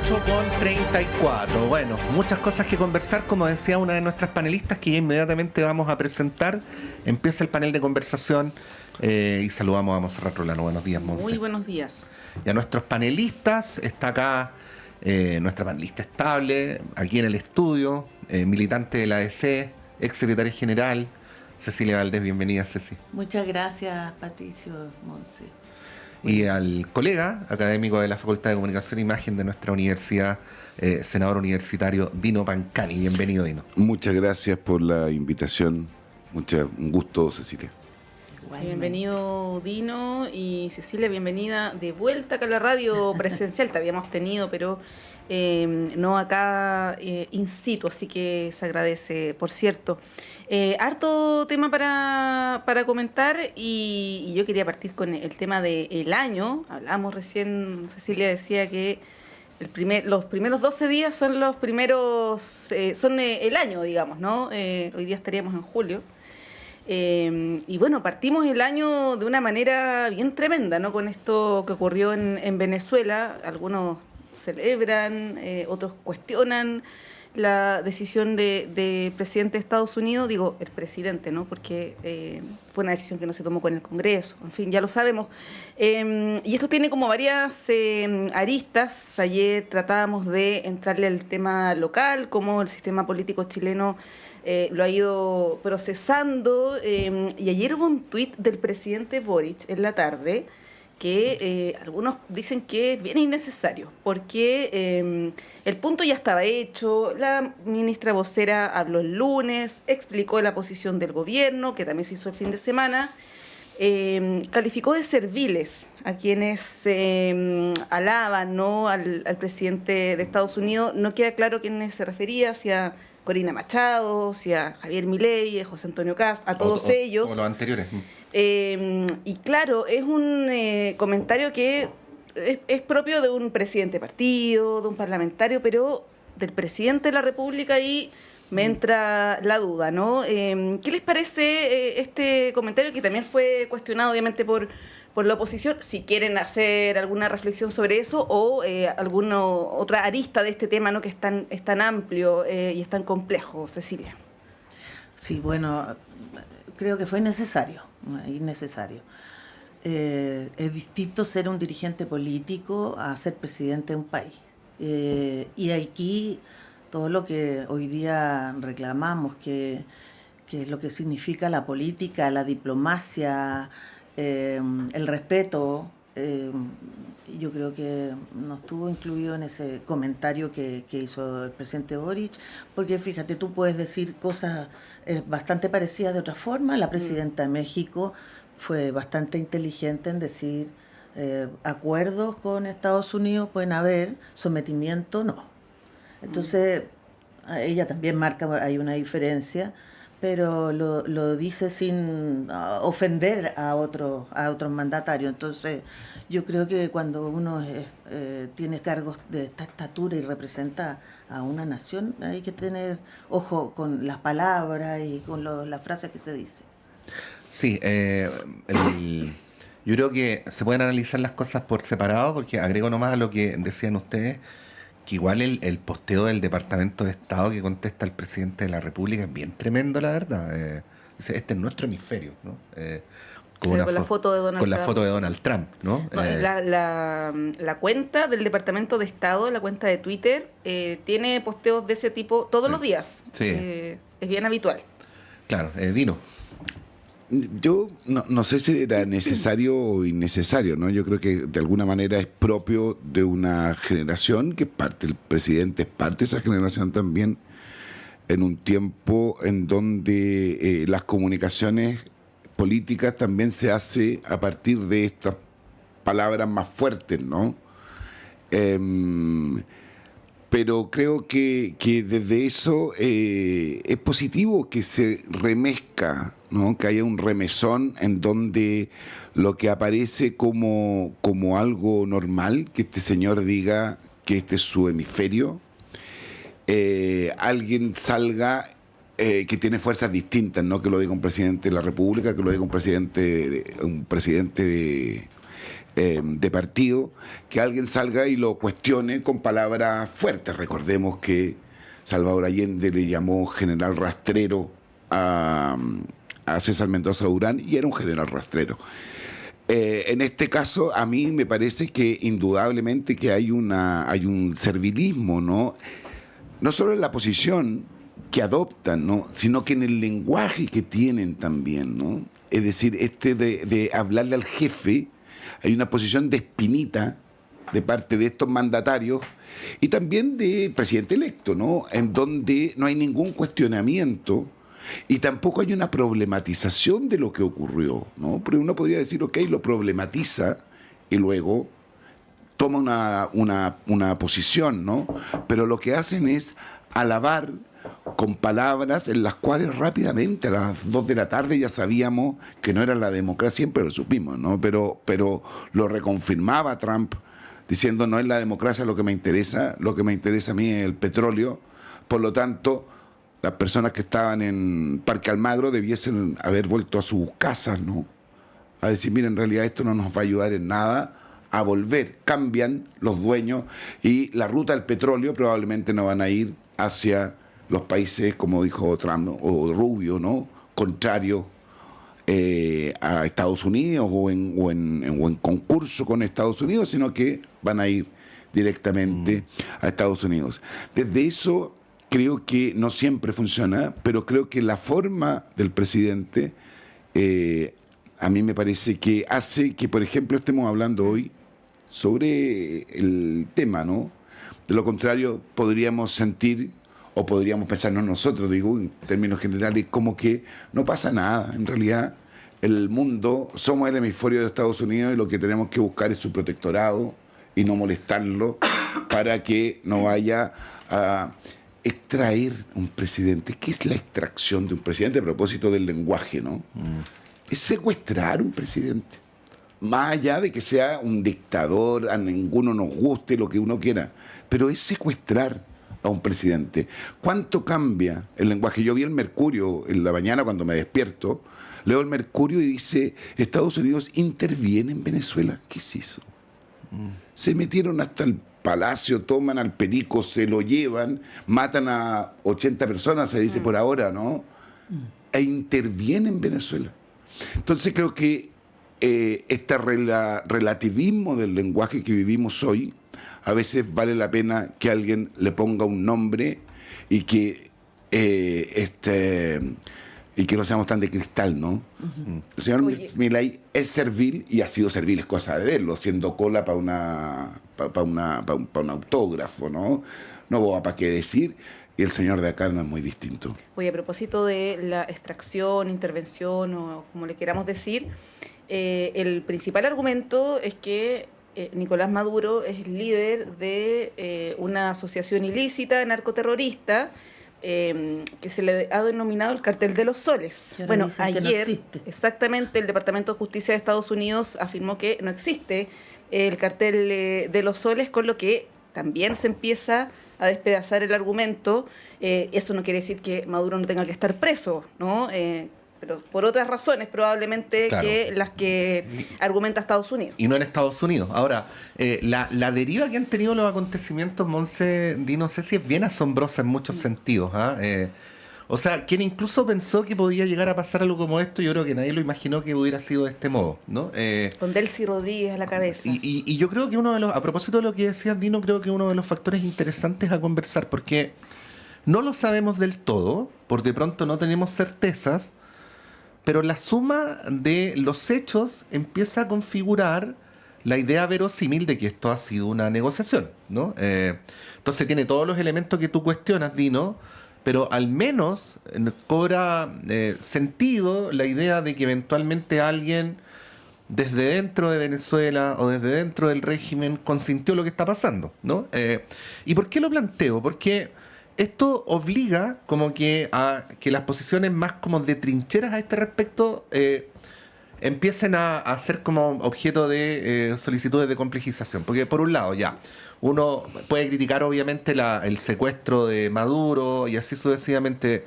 8:34. Bueno, muchas cosas que conversar, como decía una de nuestras panelistas, que ya inmediatamente vamos a presentar. Empieza el panel de conversación y saludamos a Montserrat Rolano. Buenos días, Monse. Muy buenos días. Y a nuestros panelistas, está acá nuestra panelista estable, aquí en el estudio, militante de la ADC, ex secretaria general, Cecilia Valdés. Bienvenida, Ceci. Muchas gracias, Patricio, Monse. Y al colega académico de la Facultad de Comunicación e Imagen de nuestra universidad, senador universitario Dino Pancani. Bienvenido, Dino. Muchas gracias por la invitación. Un gusto, Cecilia. Sí, bienvenido, Dino, y Cecilia, bienvenida de vuelta acá a la radio presencial. Te habíamos tenido, pero no acá in situ, así que se agradece. Por cierto, harto tema para comentar, y yo quería partir con el tema del año. Hablamos recién, Cecilia decía que los primeros 12 días son los primeros, son el año, digamos, ¿no? Hoy día estaríamos en julio. Y bueno, partimos el año de una manera bien tremenda, ¿no? Con esto que ocurrió en Venezuela. Algunos celebran, otros cuestionan la decisión del presidente de Estados Unidos. Digo, el presidente, ¿no? Porque fue una decisión que no se tomó con el Congreso. En fin, ya lo sabemos. Y esto tiene como varias aristas. Ayer tratábamos de entrarle al tema local, cómo el sistema político chileno lo ha ido procesando, y ayer hubo un tuit del presidente Boric en la tarde que algunos dicen que es bien innecesario, porque el punto ya estaba hecho. La ministra vocera habló el lunes, explicó la posición del gobierno, que también se hizo el fin de semana, calificó de serviles a quienes alaban, ¿no?, al presidente de Estados Unidos. No queda claro a quiénes se refería, hacia Corina Machado, hacia Javier Milei, José Antonio Kast, a todos ellos. O los anteriores. Y claro, es un comentario que es propio de un presidente de partido, de un parlamentario, pero del presidente de la República ahí me entra la duda, ¿no? ¿Qué les parece este comentario, que también fue cuestionado obviamente por la oposición? Si quieren hacer alguna reflexión sobre eso, o alguna otra arista de este tema, ¿no?, que es tan amplio y es tan complejo, Cecilia. Sí, bueno, creo que fue innecesario. Es distinto ser un dirigente político a ser presidente de un país. Y aquí todo lo que hoy día reclamamos, que es lo que significa la política, la diplomacia, el respeto, yo creo que no estuvo incluido en ese comentario que hizo el presidente Boric, porque fíjate, tú puedes decir cosas bastante parecidas de otra forma. La presidenta de México fue bastante inteligente en decir acuerdos con Estados Unidos pueden haber, sometimiento no. Entonces ella también marca, hay una diferencia, pero lo dice sin ofender a otros mandatarios. Entonces yo creo que cuando uno tiene cargos de esta estatura y representa a una nación, hay que tener ojo con las palabras y con las frases que se dicen. Sí, yo creo que se pueden analizar las cosas por separado, porque agrego nomás a lo que decían ustedes, que igual el posteo del Departamento de Estado que contesta al presidente de la República es bien tremendo, la verdad. Dice, este es nuestro hemisferio, ¿no? Con la foto de Donald Trump. Con la foto de Donald Trump, ¿no? La cuenta del Departamento de Estado, la cuenta de Twitter, tiene posteos de ese tipo todos los días. Sí. Es bien habitual. Claro, Dino. Yo no sé si era necesario o innecesario, ¿no? Yo creo que de alguna manera es propio de una generación que el presidente es parte de esa generación también, en un tiempo en donde las comunicaciones políticas también se hace a partir de estas palabras más fuertes, ¿no? Pero creo que desde eso es positivo que se remezca, ¿no? Que haya un remesón en donde lo que aparece como algo normal, que este señor diga que este es su hemisferio, alguien salga que tiene fuerzas distintas, no que lo diga un presidente de la República, que lo diga un presidente de partido, que alguien salga y lo cuestione con palabras fuertes. Recordemos que Salvador Allende le llamó general rastrero a César Mendoza Durán, y era un general rastrero. En este caso, a mí me parece que indudablemente que hay un servilismo, ¿no? No solo en la posición que adoptan, ¿no? Sino que en el lenguaje que tienen también, ¿no? Es decir, de hablarle al jefe, hay una posición de espinita de parte de estos mandatarios y también del presidente electo, ¿no? En donde no hay ningún cuestionamiento y tampoco hay una problematización de lo que ocurrió, ¿no? Porque uno podría decir, ok, lo problematiza y luego toma una posición, ¿no? Pero lo que hacen es alabar con palabras en las cuales rápidamente a las 2 de la tarde ya sabíamos que no era la democracia, siempre lo supimos, ¿no? Pero lo reconfirmaba Trump diciendo, no es la democracia lo que me interesa a mí es el petróleo, por lo tanto las personas que estaban en Parque Almagro debiesen haber vuelto a sus casas, ¿no? A decir, mira, en realidad esto no nos va a ayudar en nada a volver. Cambian los dueños y la ruta del petróleo probablemente no van a ir hacia los países, como dijo Trump, ¿no? O Rubio, ¿no? Contrario a Estados Unidos o en concurso con Estados Unidos, sino que van a ir directamente a Estados Unidos. Desde eso creo que no siempre funciona, pero creo que la forma del presidente a mí me parece que hace que, por ejemplo, estemos hablando hoy sobre el tema, ¿no? De lo contrario, podríamos sentir o podríamos pensarnos nosotros, digo, en términos generales, como que no pasa nada. En realidad, el mundo, somos el hemisferio de Estados Unidos y lo que tenemos que buscar es su protectorado y no molestarlo para que no vaya a extraer un presidente. ¿Qué es la extracción de un presidente? A propósito del lenguaje, ¿no? Es secuestrar un presidente. Más allá de que sea un dictador, a ninguno nos guste, lo que uno quiera, pero es secuestrar a un presidente. ¿Cuánto cambia el lenguaje? Yo vi el Mercurio en la mañana cuando me despierto, leo el Mercurio y dice, Estados Unidos interviene en Venezuela. ¿Qué es eso? Se metieron hasta el palacio, toman al perico, se lo llevan, matan a 80 personas, se dice por ahora, ¿no? E interviene en Venezuela. Entonces creo que este relativismo del lenguaje que vivimos hoy, a veces vale la pena que alguien le ponga un nombre y que no seamos tan de cristal, ¿no? El señor Milei es servil y ha sido servil, es cosa de verlo, haciendo cola para un autógrafo, ¿no? No hubo para qué decir. Y el señor de acá no es muy distinto. Oye, a propósito de la extracción, intervención o como le queramos decir, el principal argumento es que Nicolás Maduro es el líder de una asociación ilícita narcoterrorista que se le ha denominado el Cartel de los Soles. Bueno, ayer, no exactamente, el Departamento de Justicia de Estados Unidos afirmó que no existe el Cartel de los Soles, con lo que también se empieza a despedazar el argumento. Eso no quiere decir que Maduro no tenga que estar preso, ¿no? Pero por otras razones probablemente, claro, que las que argumenta Estados Unidos. Y no en Estados Unidos. Ahora, la deriva que han tenido los acontecimientos, Monse, no sé si es bien asombrosa en muchos sentidos. O sea, quien incluso pensó que podía llegar a pasar algo como esto, yo creo que nadie lo imaginó que hubiera sido de este modo, ¿no? Con Delcy Rodríguez a la cabeza. Y yo creo que a propósito de lo que decías, Dino, creo que uno de los factores interesantes a conversar, porque no lo sabemos del todo, por de pronto no tenemos certezas, pero la suma de los hechos empieza a configurar la idea verosímil de que esto ha sido una negociación, ¿no? Entonces tiene todos los elementos que tú cuestionas, Dino, pero al menos cobra sentido la idea de que eventualmente alguien desde dentro de Venezuela o desde dentro del régimen consintió lo que está pasando, ¿no? ¿Y por qué lo planteo? Porque esto obliga como que a que las posiciones más como de trincheras a este respecto empiecen a ser como objeto de solicitudes de complejización. Porque por un lado ya, uno puede criticar obviamente el secuestro de Maduro y así sucesivamente,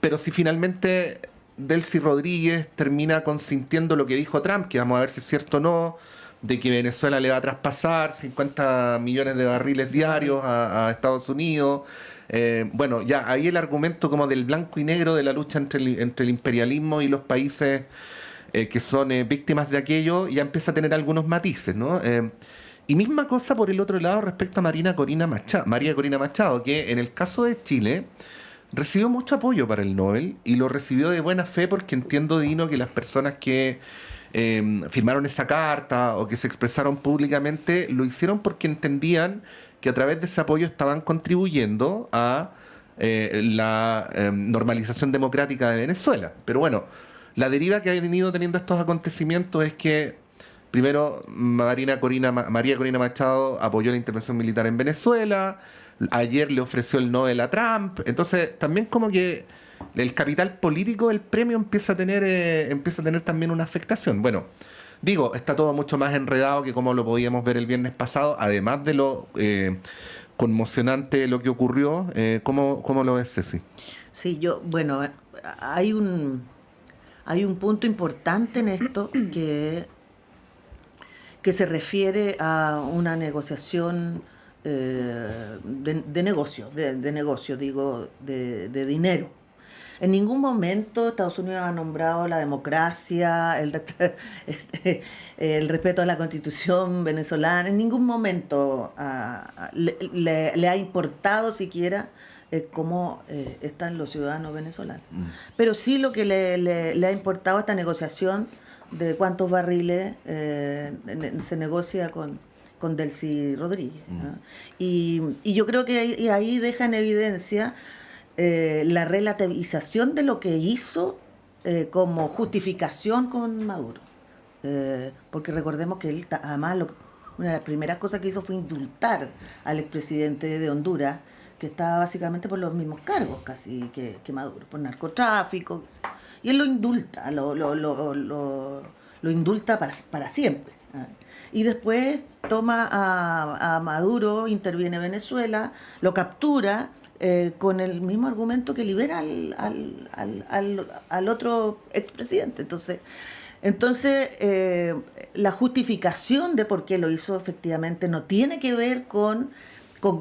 pero si finalmente Delcy Rodríguez termina consintiendo lo que dijo Trump, que vamos a ver si es cierto o no, de que Venezuela le va a traspasar 50 millones de barriles diarios a Estados Unidos. Bueno, ya ahí el argumento como del blanco y negro de la lucha entre el imperialismo y los países que son víctimas de aquello ya empieza a tener algunos matices, ¿no? Y misma cosa por el otro lado respecto a María Corina Machado, que en el caso de Chile recibió mucho apoyo para el Nobel y lo recibió de buena fe porque entiendo, Dino, que las personas que firmaron esa carta o que se expresaron públicamente lo hicieron porque entendían que a través de ese apoyo estaban contribuyendo a la normalización democrática de Venezuela. Pero bueno, la deriva que ha venido teniendo estos acontecimientos es que primero María Corina Machado apoyó la intervención militar en Venezuela, ayer le ofreció el Nobel a Trump, entonces también como que el capital político del premio empieza a tener también una afectación. Bueno, digo, está todo mucho más enredado que como lo podíamos ver el viernes pasado, además de lo conmocionante de lo que ocurrió. ¿Cómo lo ves, Ceci? Sí, bueno, hay un punto importante en esto que se refiere a una negociación de negocio, digo, de dinero. En ningún momento Estados Unidos ha nombrado la democracia, el respeto a la Constitución venezolana. En ningún momento le ha importado siquiera cómo están los ciudadanos venezolanos. Pero sí lo que le ha importado esta negociación de cuántos barriles se negocia con Delcy Rodríguez, ¿no? Y yo creo que ahí deja en evidencia la relativización de lo que hizo como justificación con Maduro. Porque recordemos que él, además, una de las primeras cosas que hizo fue indultar al expresidente de Honduras, que estaba básicamente por los mismos cargos casi que Maduro, por narcotráfico. Y él lo indulta, lo indulta para siempre. Y después toma a Maduro, interviene Venezuela, lo captura, con el mismo argumento que libera al otro expresidente. Entonces la justificación de por qué lo hizo efectivamente no tiene que ver con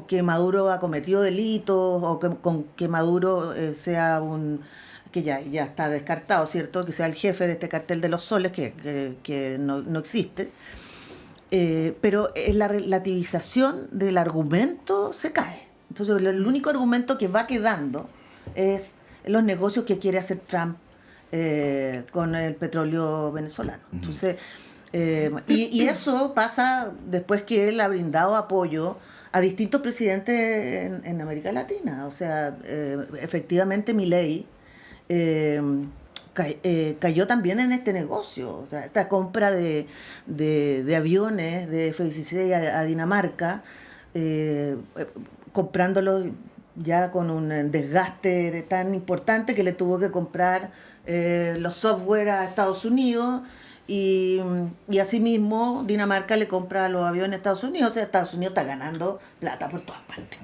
que Maduro ha cometido delitos o con que Maduro sea que ya está descartado, ¿cierto? Que sea el jefe de este cartel de los soles, que no existe. Pero la relativización del argumento se cae. Entonces, el único argumento que va quedando es los negocios que quiere hacer Trump con el petróleo venezolano. Entonces, y eso pasa después que él ha brindado apoyo a distintos presidentes en América Latina. O sea, efectivamente Milei cayó también en este negocio. O sea, esta compra de aviones de F-16 a Dinamarca, comprándolo ya con un desgaste tan importante que le tuvo que comprar los software a Estados Unidos y asimismo Dinamarca le compra los aviones a Estados Unidos. O sea, Estados Unidos está ganando plata por todas partes.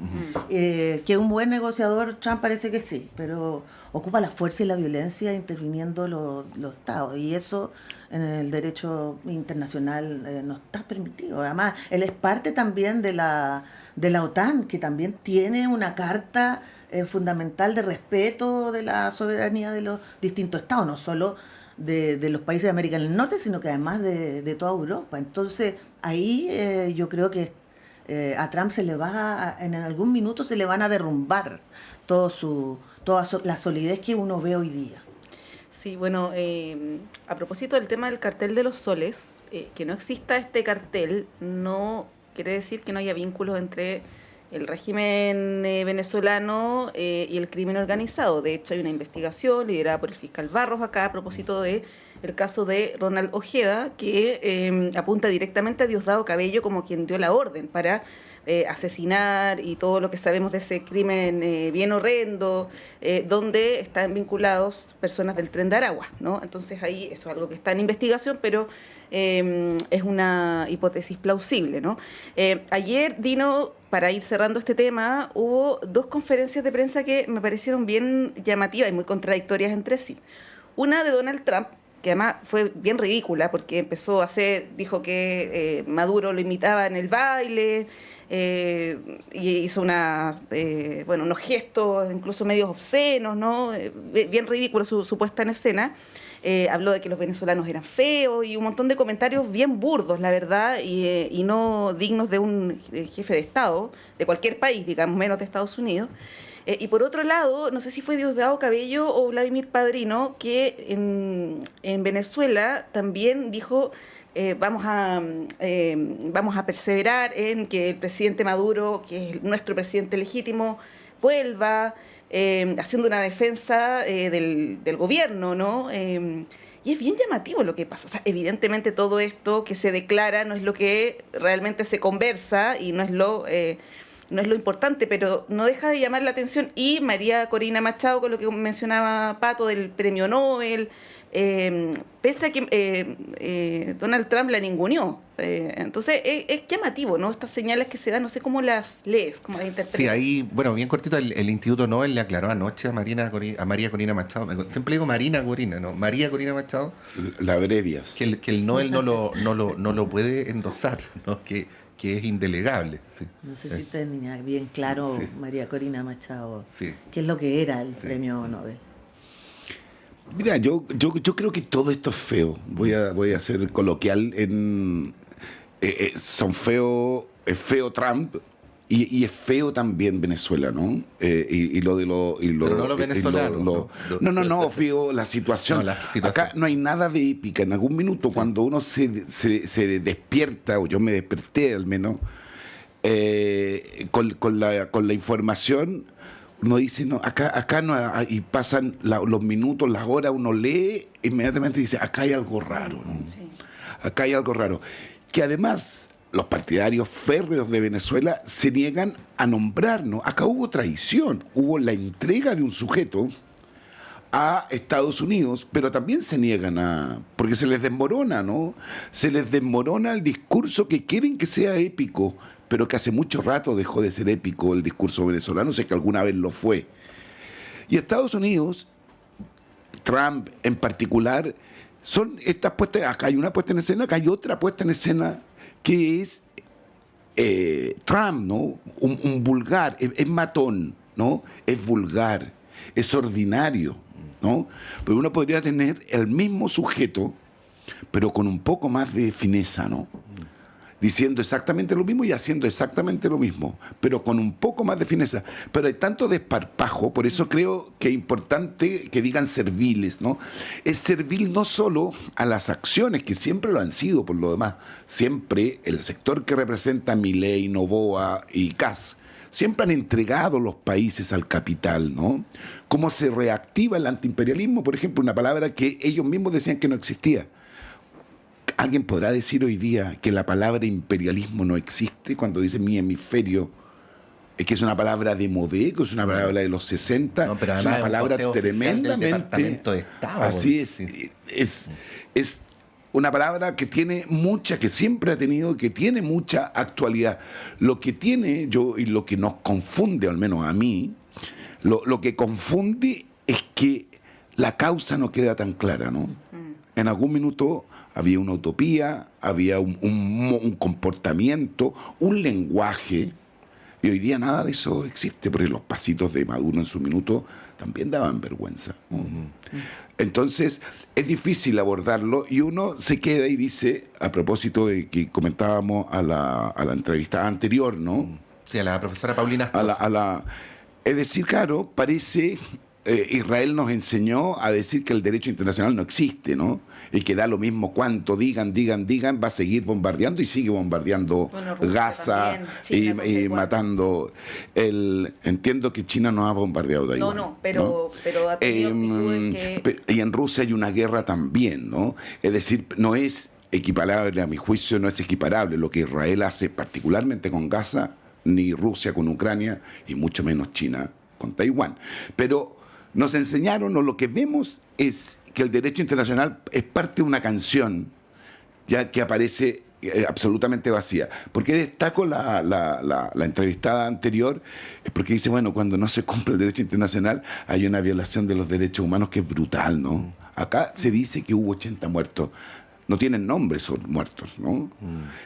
Que un buen negociador, Trump parece que sí, pero ocupa la fuerza y la violencia interviniendo los estados, y eso en el derecho internacional no está permitido. Además, él es parte también de la OTAN, que también tiene una carta fundamental de respeto de la soberanía de los distintos estados, no solo de los países de América del Norte, sino que además de toda Europa. Entonces, ahí yo creo que a Trump en algún minuto se le van a derrumbar toda la solidez que uno ve hoy día. Sí, bueno, a propósito del tema del cartel de los soles, que no exista este cartel no quiere decir que no haya vínculos entre el régimen venezolano y el crimen organizado. De hecho, hay una investigación liderada por el fiscal Barros acá a propósito de el caso de Ronald Ojeda, que apunta directamente a Diosdado Cabello como quien dio la orden para asesinar y todo lo que sabemos de ese crimen bien horrendo, donde están vinculados personas del Tren de Aragua, ¿no? Entonces ahí eso es algo que está en investigación, pero es una hipótesis plausible, ¿no? Ayer, Dino, para ir cerrando este tema, hubo dos conferencias de prensa que me parecieron bien llamativas y muy contradictorias entre sí. Una de Donald Trump, que además fue bien ridícula porque dijo que Maduro lo imitaba en el baile, y hizo unos gestos incluso medios obscenos, ¿no? Bien ridículo su puesta en escena. Habló de que los venezolanos eran feos y un montón de comentarios bien burdos, la verdad, y no dignos de un jefe de Estado, de cualquier país, digamos, menos de Estados Unidos. Y por otro lado, no sé si fue Diosdado Cabello o Vladimir Padrino, que en Venezuela también dijo, vamos a perseverar en que el presidente Maduro, que es nuestro presidente legítimo, vuelva, haciendo una defensa del gobierno, ¿no? Y es bien llamativo lo que pasa. O sea, evidentemente todo esto que se declara no es lo que realmente se conversa y no es lo importante, pero no deja de llamar la atención. Y María Corina Machado, con lo que mencionaba Pato del premio Nobel, pese a que Donald Trump la ninguneó. Entonces es llamativo, ¿no? Estas señales que se dan, no sé cómo las lees, cómo las interpretas. Sí, ahí, bueno, bien cortito, el Instituto Nobel le aclaró anoche a María Corina Machado, siempre digo Marina Corina, ¿no? María Corina Machado. La abrevias. Que el Nobel no lo puede endosar, ¿no? Que es indelegable. Sí. No sé si tenía bien claro, sí. María Corina Machado, Sí. qué es lo que era el premio Nobel. Mira, yo creo que todo esto es feo. Voy a ser coloquial son feos, es feo Trump y es feo también Venezuela, ¿no? Pero no los venezolanos. No, feo la situación. No, la situación. Acá no hay nada de épica. En algún minuto, cuando uno se despierta, o yo me desperté al menos, con la información, uno dice, no, acá no, y pasan los minutos, las horas, uno lee, inmediatamente dice, acá hay algo raro, ¿no? Sí. Acá hay algo raro. Que además los partidarios férreos de Venezuela se niegan a nombrar, ¿no? Acá hubo traición, hubo la entrega de un sujeto a Estados Unidos, pero también se niegan porque se les desmorona, ¿no? Se les desmorona el discurso que quieren que sea épico, pero que hace mucho rato dejó de ser épico el discurso venezolano, sé que alguna vez lo fue. Y Estados Unidos, Trump en particular, son estas puestas, acá hay una puesta en escena, acá hay otra puesta en escena que es Trump, ¿no? Un vulgar, es matón, ¿no? Es vulgar, es ordinario, ¿no? Pero uno podría tener el mismo sujeto, pero con un poco más de fineza, ¿no? Diciendo exactamente lo mismo y haciendo exactamente lo mismo, pero con un poco más de fineza. Pero hay tanto desparpajo, por eso creo que es importante que digan serviles, ¿no? Es servil no solo a las acciones, que siempre lo han sido por lo demás, siempre el sector que representa Milei, Noboa y Kast, siempre han entregado los países al capital, ¿no? Cómo se reactiva el antiimperialismo, por ejemplo, una palabra que ellos mismos decían que no existía. ¿Alguien podrá decir hoy día que la palabra imperialismo no existe cuando dice mi hemisferio? Es que es una palabra de modé, que es una palabra de los 60, No, pero es una palabra tremendamente... Departamento de Estado. Así es, Sí. es una palabra que tiene mucha, que siempre ha tenido, que tiene mucha actualidad. Lo que tiene y lo que nos confunde, al menos a mí, lo que confunde es que la causa no queda tan clara, ¿no? En algún minuto había una utopía, había un comportamiento, un lenguaje, y hoy día nada de eso existe, porque los pasitos de Maduro en su minuto también daban vergüenza, ¿no? Entonces es difícil abordarlo y uno se queda y dice, a propósito de que comentábamos a la entrevista anterior, ¿no? Sí, a la profesora Paulina. Es decir, claro, parece... Israel nos enseñó a decir que el derecho internacional no existe, ¿no? Y que da lo mismo cuánto digan, va a seguir bombardeando y sigue bombardeando Gaza China, y matando. Entiendo que China no ha bombardeado Taiwán. No, pero ha tenido actitudes que... Y en Rusia hay una guerra también, ¿no? Es decir, no es equiparable, a mi juicio, no es equiparable lo que Israel hace particularmente con Gaza, ni Rusia con Ucrania, y mucho menos China con Taiwán. Pero nos enseñaron, o lo que vemos es que el derecho internacional es parte de una canción ya que aparece absolutamente vacía. ¿Por qué destaco la entrevistada anterior? Es porque dice, bueno, cuando no se cumple el derecho internacional hay una violación de los derechos humanos que es brutal, ¿no? Acá se dice que hubo 80 muertos. No tienen nombre esos muertos, ¿no?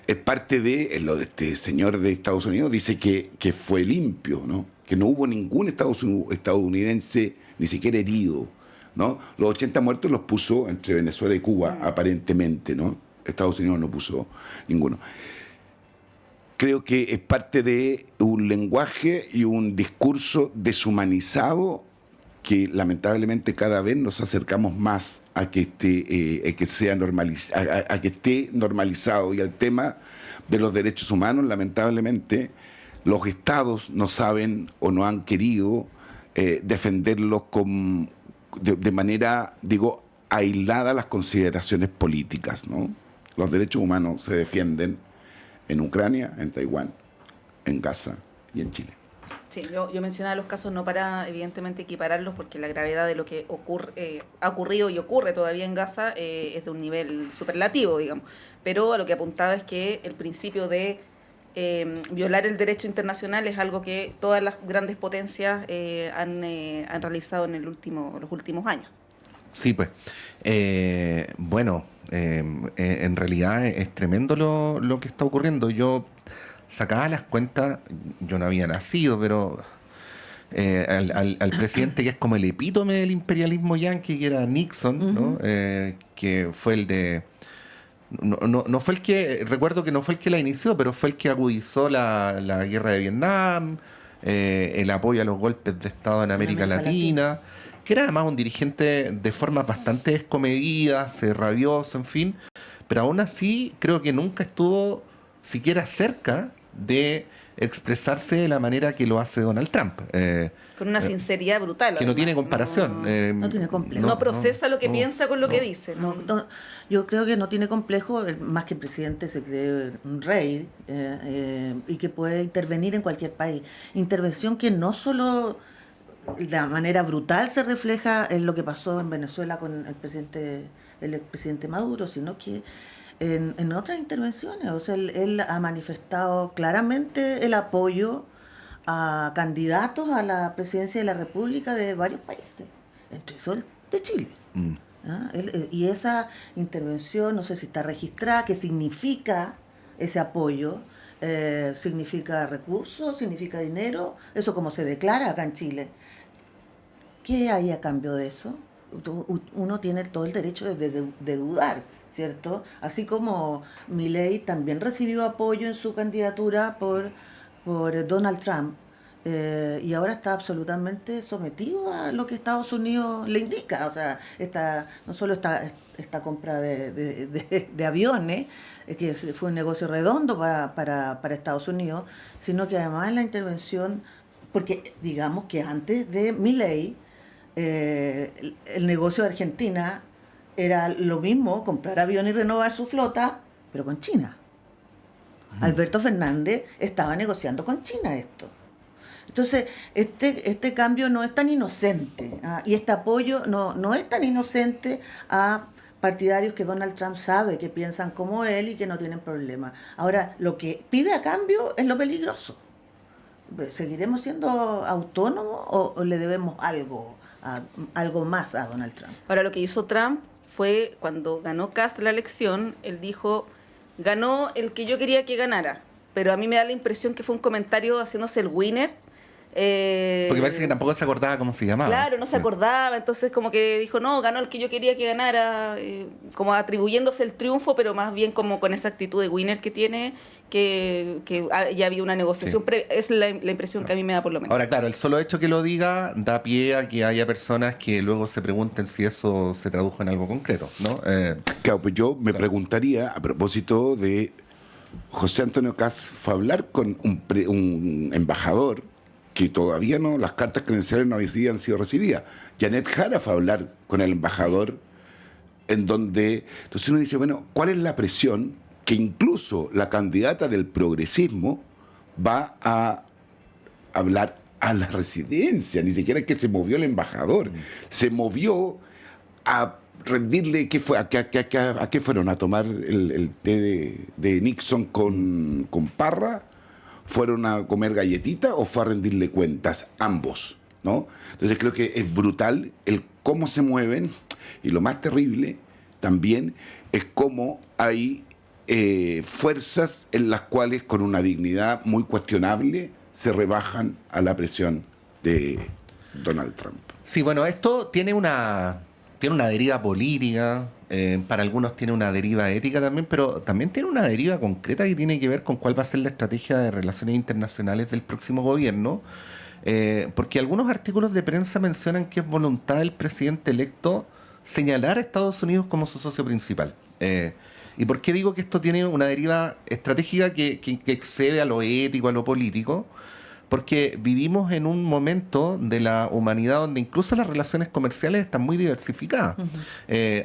Es parte de lo de este señor de Estados Unidos, dice que fue limpio, ¿no? Que no hubo ningún estadounidense ni siquiera herido, ¿no? Los 80 muertos los puso entre Venezuela y Cuba, aparentemente, ¿no? Estados Unidos no puso ninguno. Creo que es parte de un lenguaje y un discurso deshumanizado que lamentablemente cada vez nos acercamos más a que esté normalizado. Y al tema de los derechos humanos, lamentablemente, los estados no saben o no han querido defenderlos de manera, digo, aislada a las consideraciones políticas, ¿no? Los derechos humanos se defienden en Ucrania, en Taiwán, en Gaza y en Chile. Sí, yo mencionaba los casos no para, evidentemente, equipararlos, porque la gravedad de lo que ha ocurrido y ocurre todavía en Gaza es de un nivel superlativo, digamos. Pero a lo que apuntaba es que el principio de violar el derecho internacional es algo que todas las grandes potencias han realizado en los últimos años. Sí, pues. Bueno, en realidad es tremendo lo que está ocurriendo. Yo sacaba las cuentas, yo no había nacido, pero al presidente que es como el epítome del imperialismo yanqui, que era Nixon, ¿no? Que fue el de... No fue el que, recuerdo que no fue el que la inició, pero fue el que agudizó la guerra de Vietnam, el apoyo a los golpes de Estado en América Latina, que era además un dirigente de formas bastante descomedidas, rabioso, en fin, pero aún así creo que nunca estuvo siquiera cerca de expresarse de la manera que lo hace Donald Trump. Con una sinceridad brutal. Que no tiene comparación. No tiene complejo. No procesa lo que piensa con lo que dice. Yo creo que no tiene complejo, más que presidente se cree un rey y que puede intervenir en cualquier país. Intervención que no solo de manera brutal se refleja en lo que pasó en Venezuela con el expresidente Maduro, sino que en otras intervenciones. O sea, él ha manifestado claramente el apoyo a candidatos a la presidencia de la República de varios países, entre esos el de Chile. ¿Ah? Y esa intervención, no sé si está registrada, ¿qué significa ese apoyo? ¿Significa recursos? ¿Significa dinero? Eso como se declara acá en Chile. ¿Qué hay a cambio de eso? Uno tiene todo el derecho de dudar, ¿cierto? Así como Milei también recibió apoyo en su candidatura por Donald Trump, y ahora está absolutamente sometido a lo que Estados Unidos le indica. O sea, no solo esta compra de aviones, que fue un negocio redondo para Estados Unidos, sino que además la intervención, porque digamos que antes de Milei, el negocio de Argentina era lo mismo, comprar aviones y renovar su flota, pero con China. Alberto Fernández estaba negociando con China esto. Entonces, este cambio no es tan inocente, y este apoyo no es tan inocente a partidarios que Donald Trump sabe que piensan como él y que no tienen problema. Ahora, lo que pide a cambio es lo peligroso. ¿Seguiremos siendo autónomos o le debemos algo más a Donald Trump? Ahora, lo que hizo Trump fue, cuando ganó Castro la elección, él dijo: ganó el que yo quería que ganara. Pero a mí me da la impresión que fue un comentario haciéndose el winner. Porque parece que tampoco se acordaba cómo se llamaba. Claro, no se acordaba, entonces como que dijo, no, ganó el que yo quería que ganara, como atribuyéndose el triunfo, pero más bien como con esa actitud de winner que tiene, que ya había una negociación previa. Es la impresión que a mí me da, por lo menos. Ahora, claro, el solo hecho que lo diga da pie a que haya personas que luego se pregunten si eso se tradujo en algo concreto, ¿no? Claro, pues yo me preguntaría, a propósito de José Antonio Kast, fue a hablar con un embajador que todavía no, las cartas credenciales no habían sido recibidas. Janet Jara fue a hablar con el embajador, en donde, entonces uno dice, bueno, ¿cuál es la presión que incluso la candidata del progresismo va a hablar a la residencia? Ni siquiera es que se movió el embajador, se movió a rendirle, ¿a qué fueron? ¿A tomar el té de Nixon con Parra? ¿Fueron a comer galletitas o fue a rendirle cuentas? Ambos, ¿no? Entonces creo que es brutal el cómo se mueven. Y lo más terrible también es cómo hay fuerzas en las cuales con una dignidad muy cuestionable se rebajan a la presión de Donald Trump. Sí, bueno, esto tiene una deriva política, para algunos tiene una deriva ética también, pero también tiene una deriva concreta que tiene que ver con cuál va a ser la estrategia de relaciones internacionales del próximo gobierno, porque algunos artículos de prensa mencionan que es voluntad del presidente electo señalar a Estados Unidos como su socio principal. ¿Y por qué digo que esto tiene una deriva estratégica que excede a lo ético, a lo político? Porque vivimos en un momento de la humanidad donde incluso las relaciones comerciales están muy diversificadas.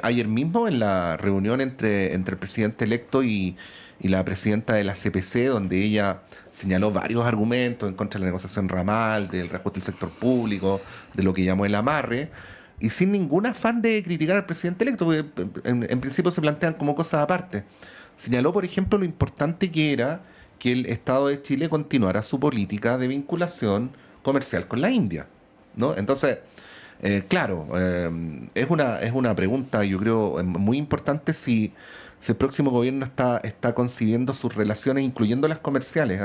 Ayer mismo en la reunión entre el presidente electo y la presidenta de la CPC, donde ella señaló varios argumentos en contra de la negociación ramal, del reajuste del sector público, de lo que llamó el amarre, y sin ningún afán de criticar al presidente electo, porque en principio se plantean como cosas aparte. Señaló, por ejemplo, lo importante que era que el Estado de Chile continuara su política de vinculación comercial con la India, ¿no? Entonces, claro, es una pregunta, yo creo, muy importante si el próximo gobierno está concibiendo sus relaciones, incluyendo las comerciales,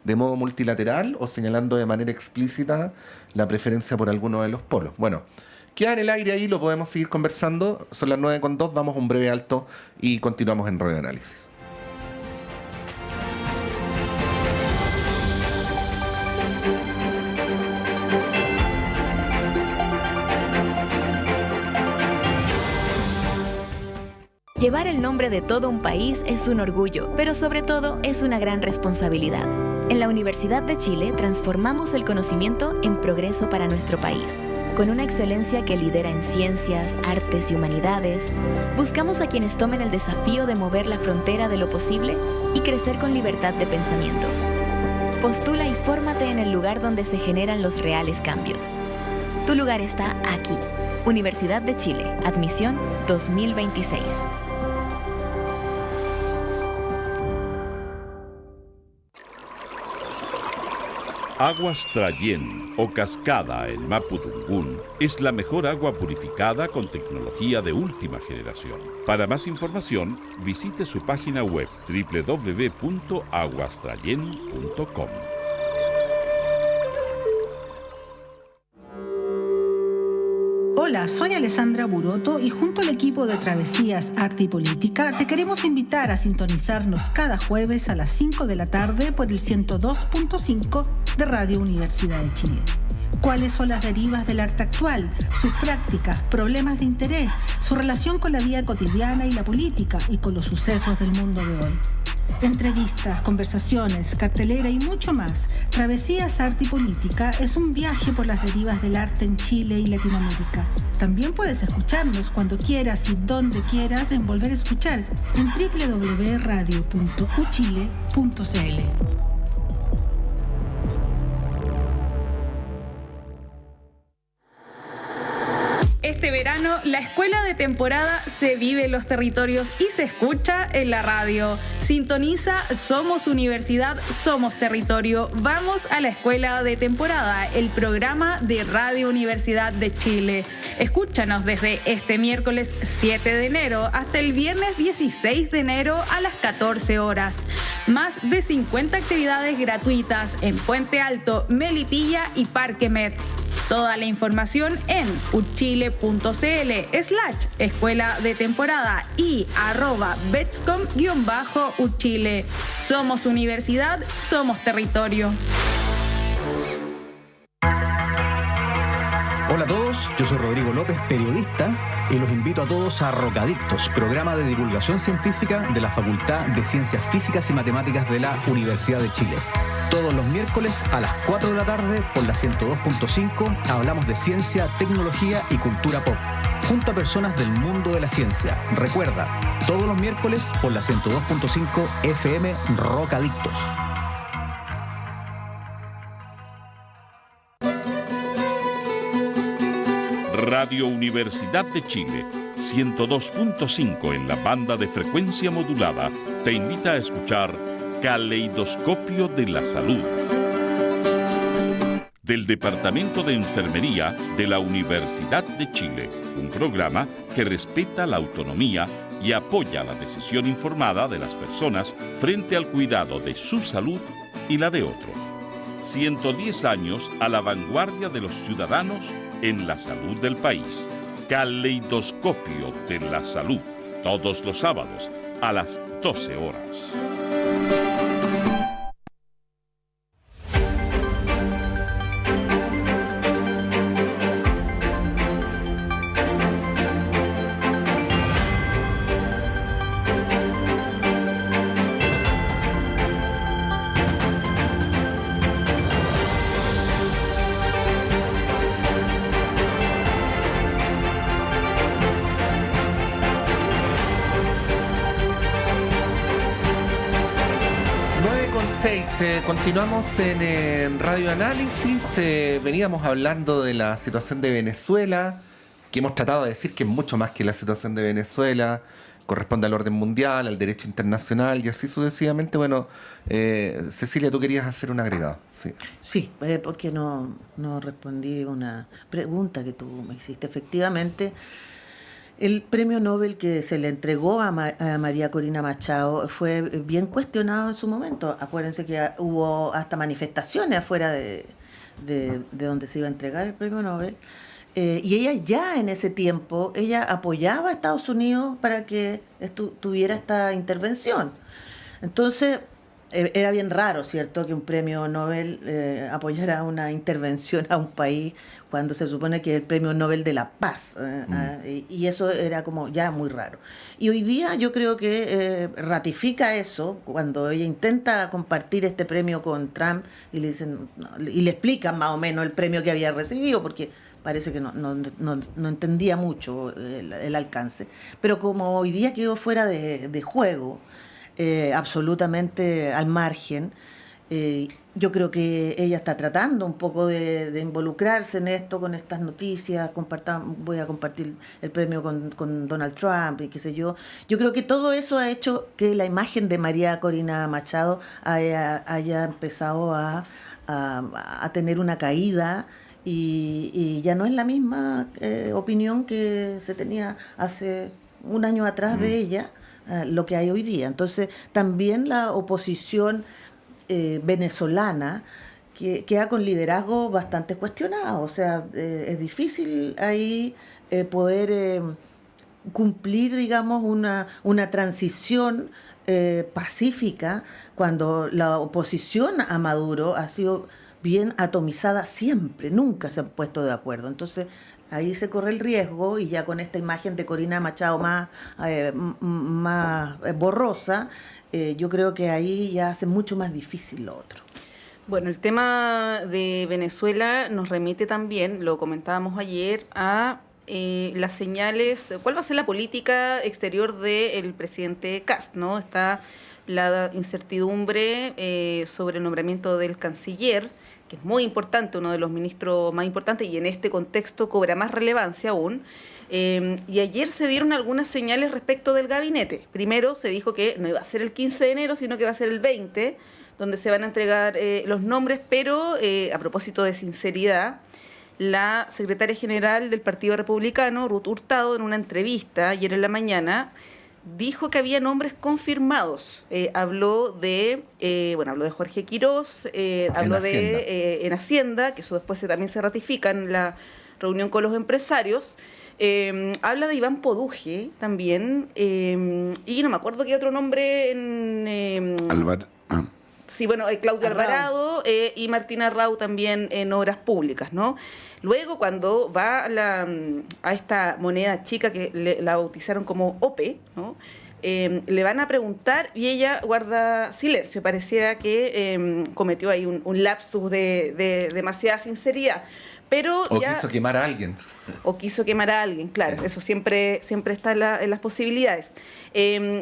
de modo multilateral o señalando de manera explícita la preferencia por alguno de los polos. Bueno, queda en el aire ahí, lo podemos seguir conversando. Son las 9:02, vamos a un breve alto y continuamos en Radio Análisis. Llevar el nombre de todo un país es un orgullo, pero sobre todo es una gran responsabilidad. En la Universidad de Chile transformamos el conocimiento en progreso para nuestro país. Con una excelencia que lidera en ciencias, artes y humanidades, buscamos a quienes tomen el desafío de mover la frontera de lo posible y crecer con libertad de pensamiento. Postula y fórmate en el lugar donde se generan los reales cambios. Tu lugar está aquí. Universidad de Chile, admisión 2026. Aguas Trayén o Cascada en Mapudungún es la mejor agua purificada con tecnología de última generación. Para más información, visite su página web www.aguastrayen.com. Hola, soy Alessandra Buroto y junto al equipo de Travesías, Arte y Política te queremos invitar a sintonizarnos cada jueves a las 5 de la tarde por el 102.5 de Radio Universidad de Chile. ¿Cuáles son las derivas del arte actual, sus prácticas, problemas de interés, su relación con la vida cotidiana y la política y con los sucesos del mundo de hoy? Entrevistas, conversaciones, cartelera y mucho más. Travesías, Arte y Política es un viaje por las derivas del arte en Chile y Latinoamérica. También puedes escucharnos cuando quieras y donde quieras en Volver a Escuchar en www.radio.uchile.cl. Este verano, la escuela de temporada se vive en los territorios y se escucha en la radio. Sintoniza Somos Universidad, Somos Territorio. Vamos a la escuela de temporada, el programa de Radio Universidad de Chile. Escúchanos desde este miércoles 7 de enero hasta el viernes 16 de enero a las 14 horas. Más de 50 actividades gratuitas en Puente Alto, Melipilla y Parque Met. Toda la información en uchile.cl/escuela de temporada y @betscom_uchile. Somos Universidad, somos Territorio. Hola a todos, yo soy Rodrigo López, periodista, y los invito a todos a Rocadictos, programa de divulgación científica de la Facultad de Ciencias Físicas y Matemáticas de la Universidad de Chile. Todos los miércoles a las 4 de la tarde por la 102.5 hablamos de ciencia, tecnología y cultura pop, junto a personas del mundo de la ciencia. Recuerda, todos los miércoles por la 102.5 FM Rocadictos. Radio Universidad de Chile, 102.5 en la banda de frecuencia modulada, te invita a escuchar Caleidoscopio de la Salud. del Departamento de Enfermería de la Universidad de Chile, un programa que respeta la autonomía y apoya la decisión informada de las personas frente al cuidado de su salud y la de otros. 110 años a la vanguardia de los ciudadanos en la salud del país. Caleidoscopio de la Salud, todos los sábados a las 12 horas. Continuamos en Radio Análisis. Veníamos hablando de la situación de Venezuela, que hemos tratado de decir que es mucho más que la situación de Venezuela, corresponde al orden mundial, al derecho internacional y así sucesivamente. Bueno, Cecilia, tú querías hacer un agregado. Sí, porque no respondí una pregunta que tú me hiciste. Efectivamente, el premio Nobel que se le entregó a María Corina Machado fue bien cuestionado en su momento. Acuérdense que hubo hasta manifestaciones afuera de donde se iba a entregar el premio Nobel. Y ella ya en ese tiempo, ella apoyaba a Estados Unidos para que tuviera esta intervención. Entonces, era bien raro, ¿cierto?, que un premio Nobel apoyara una intervención a un país cuando se supone que es el premio Nobel de la Paz. Y eso era como ya muy raro. Y hoy día yo creo que ratifica eso cuando ella intenta compartir este premio con Trump y le dicen, y le explican más o menos el premio que había recibido, porque parece que no entendía mucho el alcance. Pero como hoy día quedó fuera de juego, absolutamente al margen, yo creo que ella está tratando un poco de involucrarse en esto, con estas noticias. Voy a compartir el premio con Donald Trump y qué sé yo. Yo creo que todo eso ha hecho que la imagen de María Corina Machado haya empezado a tener una caída. Y ya no es la misma opinión que se tenía hace un año atrás de ella, lo que hay hoy día. Entonces, también la oposición venezolana queda con liderazgo bastante cuestionado. O sea, es difícil ahí poder cumplir, digamos, una transición pacífica cuando la oposición a Maduro ha sido bien atomizada siempre, nunca se han puesto de acuerdo. Entonces, ahí se corre el riesgo, y ya con esta imagen de Corina Machado más borrosa, yo creo que ahí ya hace mucho más difícil lo otro. Bueno, el tema de Venezuela nos remite también, lo comentábamos ayer, a las señales, cuál va a ser la política exterior del presidente Kast, ¿no? Está la incertidumbre sobre el nombramiento del canciller, que es muy importante, uno de los ministros más importantes, y en este contexto cobra más relevancia aún. Y ayer se dieron algunas señales respecto del gabinete. Primero se dijo que no iba a ser el 15 de enero, sino que va a ser el 20, donde se van a entregar los nombres, pero a propósito de sinceridad, la secretaria general del Partido Republicano, Ruth Hurtado, en una entrevista ayer en la mañana, dijo que había nombres confirmados. Habló de Jorge Quirós, habló de en Hacienda, que eso después también se ratifica en la reunión con los empresarios. Habla de Iván Poduje también, y no me acuerdo qué otro nombre Álvaro. Sí, bueno, Claudio Alvarado y Martina Rau también en obras públicas, ¿no? Luego, cuando va a esta moneda chica que la bautizaron como OPE, ¿no? Le van a preguntar y ella guarda silencio. Pareciera que cometió ahí un lapsus de demasiada sinceridad. Pero quiso quemar a alguien. O quiso quemar a alguien, claro. Sí. Eso siempre está en las posibilidades.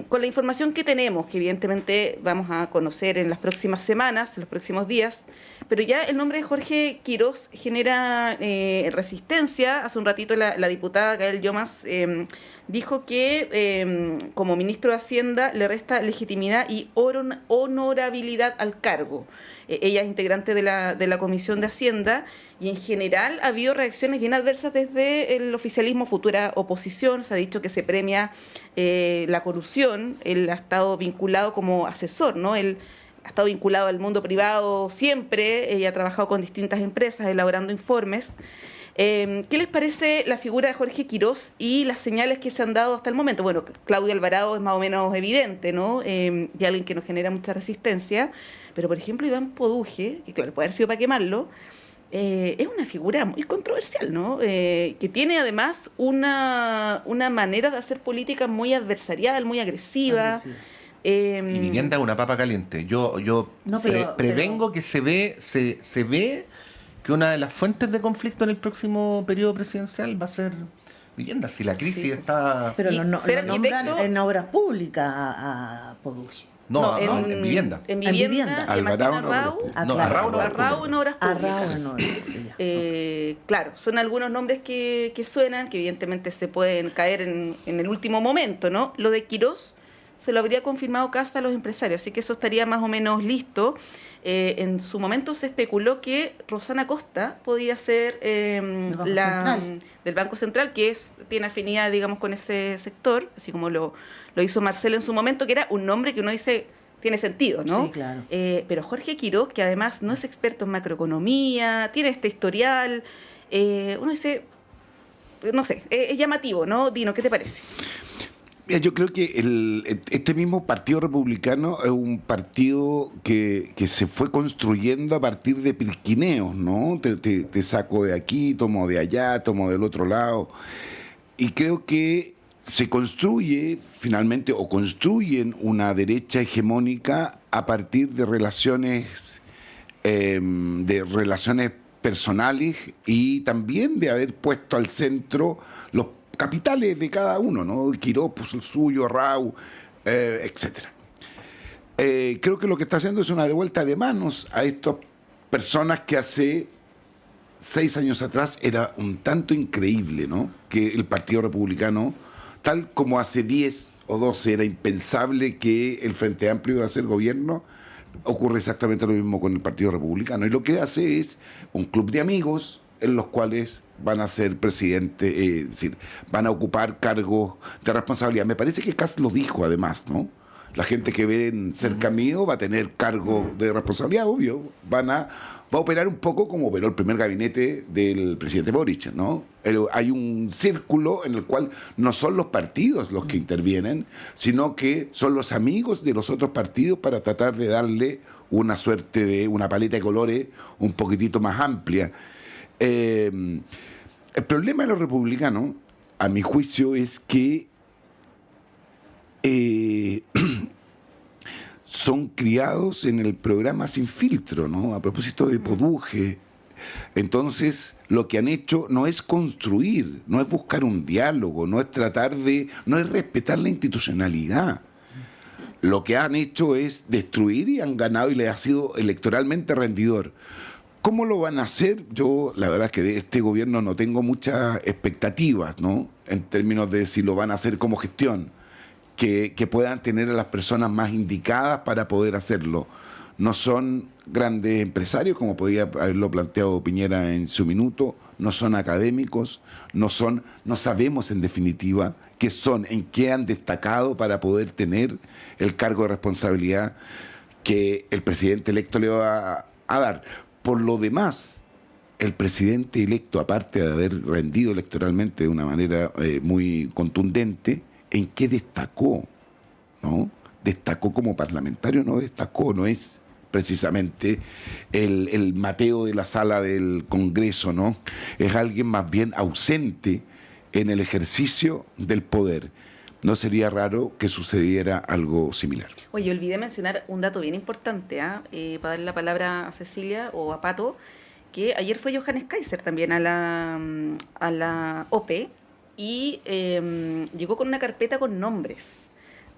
Con la información que tenemos, que evidentemente vamos a conocer en las próximas semanas, en los próximos días, pero ya el nombre de Jorge Quirós genera resistencia. Hace un ratito la diputada Gael Llomas dijo que como ministro de Hacienda le resta legitimidad y honorabilidad al cargo. ella es integrante de la Comisión de Hacienda, y en general ha habido reacciones bien adversas desde el oficialismo, futura oposición. Se ha dicho que se premia la corrupción. Él ha estado vinculado como asesor, ¿no? Él ha estado vinculado al mundo privado siempre. Ella ha trabajado con distintas empresas elaborando informes. ¿Qué les parece la figura de Jorge Quirós y las señales que se han dado hasta el momento? Bueno, Claudio Alvarado es más o menos evidente, ¿no? Y alguien que nos genera mucha resistencia. Pero, por ejemplo, Iván Poduje, que claro, puede haber sido para quemarlo, es una figura muy controversial, ¿no? Que tiene además una manera de hacer política muy adversarial, muy agresiva. Y Vivienda es una papa caliente. Yo No, prevengo que se ve que una de las fuentes de conflicto en el próximo periodo presidencial va a ser Vivienda. Si la crisis está... Pero no ser nombran arquitecto- en obras públicas a Poduje. No, en Vivienda. En En Vivienda, Vivienda. y Martín Alvarado no, Arrau. No, claro. Arrau En obras públicas. Arrao en obras públicas. Claro, son algunos nombres que suenan, que evidentemente se pueden caer en el último momento, ¿no? Lo de Quirós se lo habría confirmado Casta a los empresarios, así que eso estaría más o menos listo. En su momento se especuló que Rosana Costa podía ser Banco Central. del Banco Central, que tiene afinidad, digamos, con ese sector, así como lo hizo Marcelo en su momento, que era un nombre que uno dice tiene sentido, ¿no? Sí, claro. Pero Jorge Quirós, que además no es experto en macroeconomía, tiene este historial, uno dice, no sé, es llamativo, ¿no? Dino, ¿qué te parece? Mira, yo creo que este mismo Partido Republicano es un partido que se fue construyendo a partir de pirquineos, ¿no? Te saco de aquí, tomo de allá, tomo del otro lado. Y creo que se construye finalmente, o construyen una derecha hegemónica a partir de relaciones personales, y también de haber puesto al centro los capitales de cada uno, ¿no? Quirós puso el suyo, Arrau, etcétera. Creo que lo que está haciendo es una devuelta de manos a estas personas que hace 6 años atrás era un tanto increíble, ¿no? Que el Partido Republicano, tal como hace 10 o 12 era impensable que el Frente Amplio iba a ser gobierno, ocurre exactamente lo mismo con el Partido Republicano. Y lo que hace es un club de amigos en los cuales van a ser presidente, es decir, van a ocupar cargos de responsabilidad. Me parece que Kast lo dijo además, ¿no? La gente que ven cerca mío va a tener cargo de responsabilidad, obvio. Va a operar un poco como operó el primer gabinete del presidente Boric, ¿no? Hay un círculo en el cual no son los partidos los que intervienen, sino que son los amigos de los otros partidos para tratar de darle una suerte de una paleta de colores un poquitito más amplia. El problema de los republicanos, a mi juicio, es que son criados en el programa Sin Filtro, ¿no? A propósito de Poduje. Entonces, lo que han hecho no es construir, no es buscar un diálogo, no es no es respetar la institucionalidad. Lo que han hecho es destruir, y han ganado, y les ha sido electoralmente rendidor. ¿Cómo lo van a hacer? Yo, la verdad es que de este gobierno no tengo muchas expectativas, ¿no? En términos de si lo van a hacer como gestión, que puedan tener a las personas más indicadas para poder hacerlo. No son grandes empresarios, como podía haberlo planteado Piñera en su minuto, no son académicos, no sabemos en definitiva qué son, en qué han destacado para poder tener el cargo de responsabilidad que el presidente electo le va a dar. Por lo demás, el presidente electo, aparte de haber rendido electoralmente de una manera muy contundente, ¿en qué destacó? ¿No? Destacó como parlamentario, no es precisamente el Mateo de la sala del Congreso, ¿no? Es alguien más bien ausente en el ejercicio del poder. No sería raro que sucediera algo similar. Oye, olvidé mencionar un dato bien importante, para darle la palabra a Cecilia o a Pato, que ayer fue Johannes Kaiser también a la OPE, y llegó con una carpeta con nombres,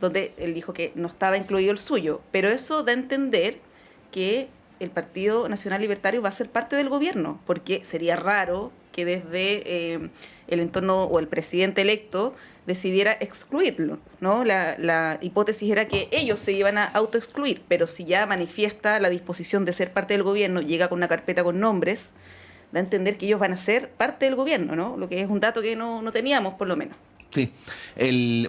donde él dijo que no estaba incluido el suyo, pero eso da a entender que el Partido Nacional Libertario va a ser parte del gobierno, porque sería raro que que desde el entorno o el presidente electo decidiera excluirlo, ¿no? La hipótesis era que ellos se iban a autoexcluir, pero si ya manifiesta la disposición de ser parte del gobierno, llega con una carpeta con nombres, da a entender que ellos van a ser parte del gobierno, ¿no? Lo que es un dato que no teníamos, por lo menos. Sí.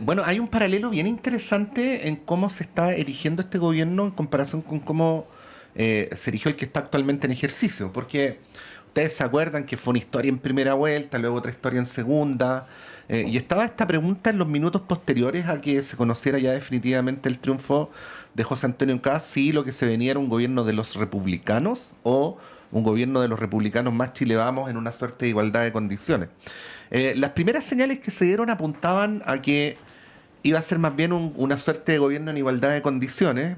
Bueno, hay un paralelo bien interesante en cómo se está erigiendo este gobierno en comparación con cómo se erigió el que está actualmente en ejercicio, porque ustedes se acuerdan que fue una historia en primera vuelta, luego otra historia en segunda, y estaba esta pregunta en los minutos posteriores a que se conociera ya definitivamente el triunfo de José Antonio Kast, si lo que se venía era un gobierno de los republicanos o un gobierno de los republicanos más Chile Vamos en una suerte de igualdad de condiciones. Las primeras señales que se dieron apuntaban a que iba a ser más bien una suerte de gobierno en igualdad de condiciones.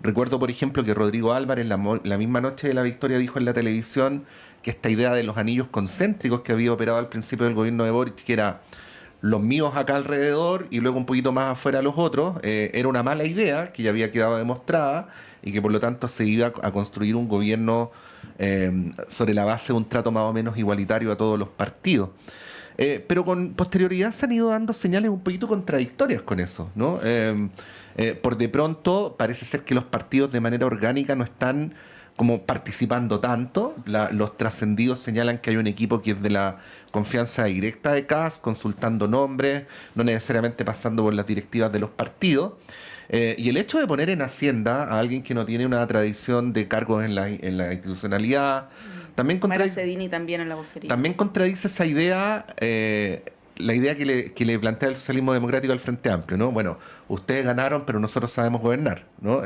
Recuerdo, por ejemplo, que Rodrigo Álvarez la misma noche de la victoria dijo en la televisión que esta idea de los anillos concéntricos que había operado al principio del gobierno de Boric, que era los míos acá alrededor y luego un poquito más afuera los otros, era una mala idea que ya había quedado demostrada y que por lo tanto se iba a construir un gobierno sobre la base de un trato más o menos igualitario a todos los partidos. Pero con posterioridad se han ido dando señales un poquito contradictorias con eso, ¿no? Por de pronto parece ser que los partidos de manera orgánica no están como participando tanto. Los trascendidos señalan que hay un equipo que es de la confianza directa de Kast, consultando nombres, no necesariamente pasando por las directivas de los partidos. Y el hecho de poner en Hacienda a alguien que no tiene una tradición de cargos en la institucionalidad, también Mara Cedini también en la vocería. También contradice esa idea, la idea que le plantea el socialismo democrático al Frente Amplio, ¿no? Bueno, ustedes ganaron, pero nosotros sabemos gobernar, ¿no?